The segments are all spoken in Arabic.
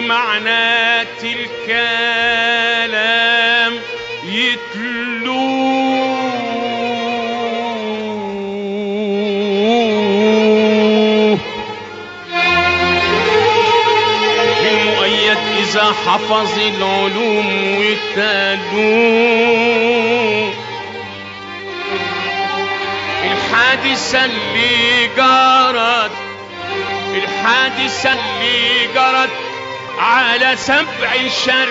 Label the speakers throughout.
Speaker 1: معنات الكلام يتلوه. المؤيد إذا حفظ العلوم وتلوه. الحادثة اللي جرت على 7 شرقاوي.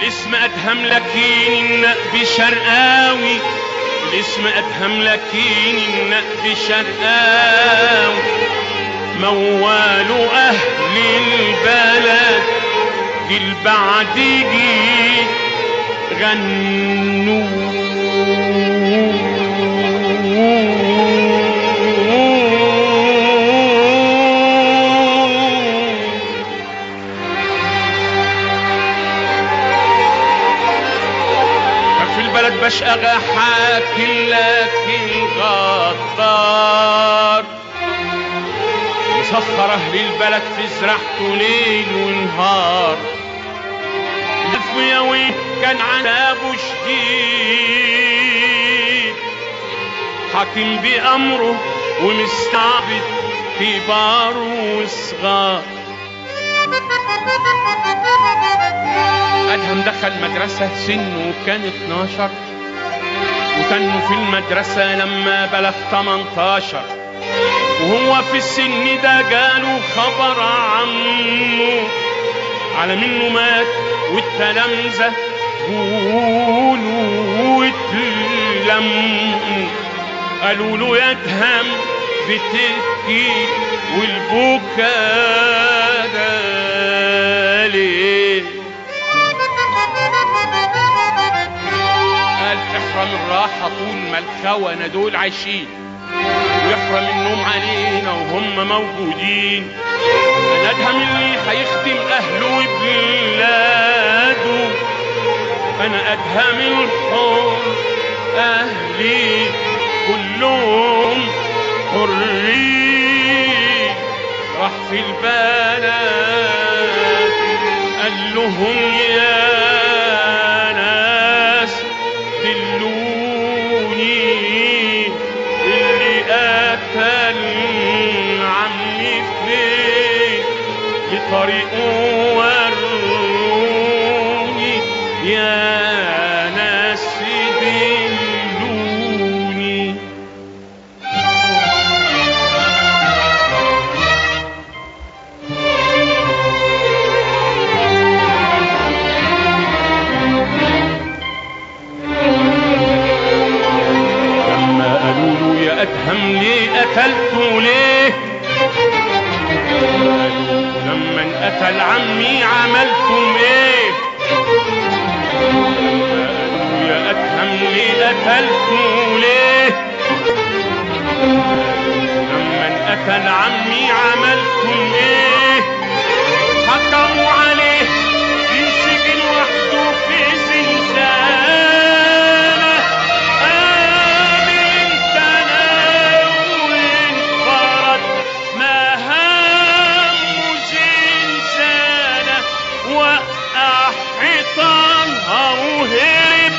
Speaker 1: الاسم أدهم لكن النقب شرقاوي. الاسم أدهم لكن النقب شرقاوي. موال أهل البلد البعد جيت غنوا. ففي البلد بشقى حاكم لكن غدار. مسخر أهل البلد في زرعته ليل ونهار. الفياوي كان عذابه شديد. حاكم بأمره ومستعبد كبار وصغار. أدهم دخل مدرسة سنه كان 12 وكان في المدرسة لما بلغ 18. وهو في السن ده جاله خبر عنه على منه مات والتلامذة قولوا اتلموا. قالوا له يا أدهم بتبكي والبكا ده ليه؟ قال احرم الراحة طول ما الخونة دول عايشين ويحرم النوم علينا وهم موجودين. أنا أدهم اللي هيخدم أهله وبلاده. أنا أدهم الحر أهلي كلهم حرين. راح في البلد قال لهم يا ناس دلوني اللي قتل عمي فين لطريقه وروني يا ناس دلوني. لما قالوا له يا أدهم ليه قتلته ليه؟ لما انقتل عمي عملتم ايه؟ قالوا يا أدهم ليه قتلته ليه؟ لما انقتل عمي عملتم ايه؟ حكموا عليه ينسجن وحده في زنزانة. قال انت ناوي انفرد ما همه زنزانة. وقع حيطانها وهرب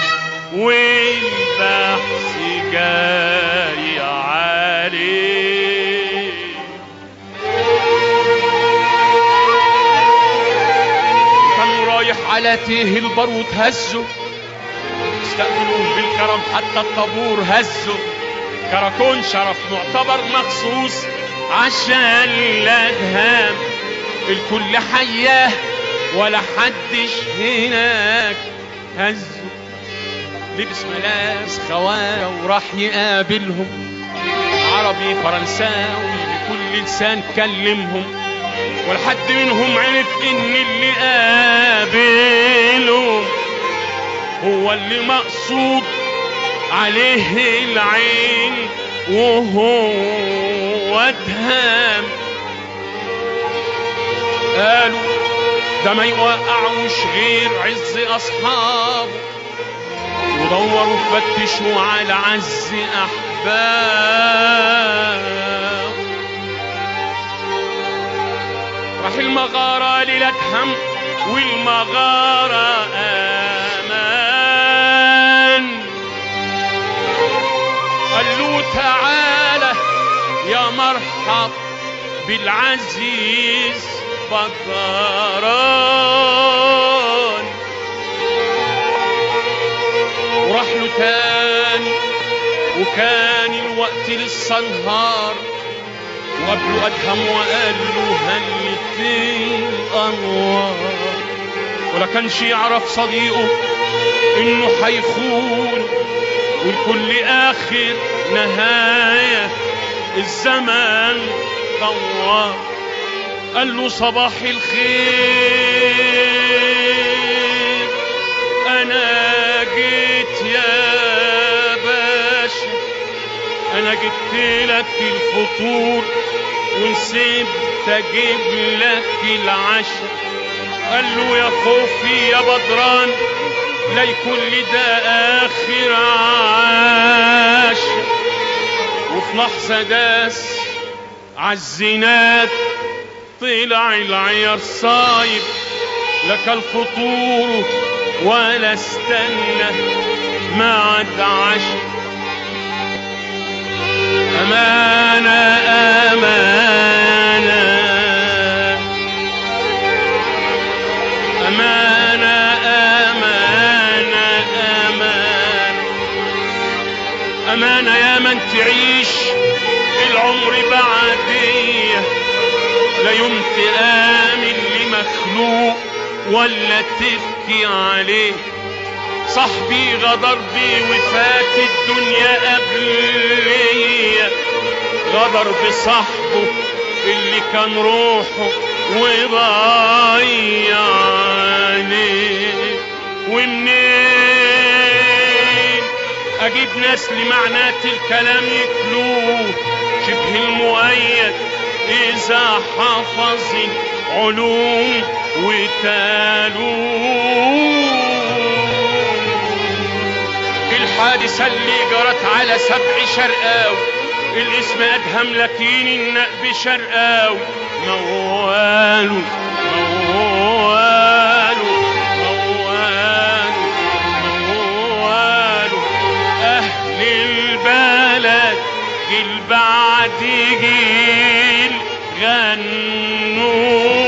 Speaker 1: والبحث جاري عليه. كان رايح على تيه البارود هزه. استقبلوه بالكرم حتى الطابور هزه. كراكون شرف معتبر مخصوص عشان الأدهم. الكل حياه ولا حدش هناك هزه. لبس ملابس خواجة وراح يقابلهم. عربي فرنساوي بكل لسان كلمهم. والحد منهم عرف ان اللي قابلهم هو اللي مقصود عليه العين وهو أدهم. قالوا ده ما يوقعوش غير عز أصحابه. ودوروا فتشوا على عز أحباب. راح المغارة للأدهم والمغارة أمان. قال له تعالى يا مرحب بالعزيز بدران. وراح له تاني وكان الوقت لسه نهار، وقابله أدهم وقال له هلت الأنوار. ولا كانش يعرف صديقه إنه هيخون، والكل آخر نهاية الزمان دوار. قال له صباح الخير، أنا جيت يا باشا، أنا جبت لك الفطور ونسيت أجيب لك العشاء. قال له يا خوفي يا بدران لا يكون لي ده آخر عشاء. وفي لحظة داس عالزناد طلع العيار صايب، لك الفطور ولا استنى ما عد عشاء. أمانة أمانة أمانة أمانة أمانة أمانة يا من تعيش العمر بعديه، لا يوم تآمن لمخلوق ولا تبكي عليه. صاحبي غدر بي وفات الدنيا قبليا، غدر بصاحبه اللي كان روحه وضايع عليه. ومنين اجيب ناس لمعنات الكلام يتلوه، شبه المؤيد اذا حفظ علوم وتالوه. الحادثة اللي جرت على 7 شرقاوي، الاسم أدهم لكن النقب شرقاوي. موالو موالو موالو موالو أهل البلد جيل بعد جيل غنوا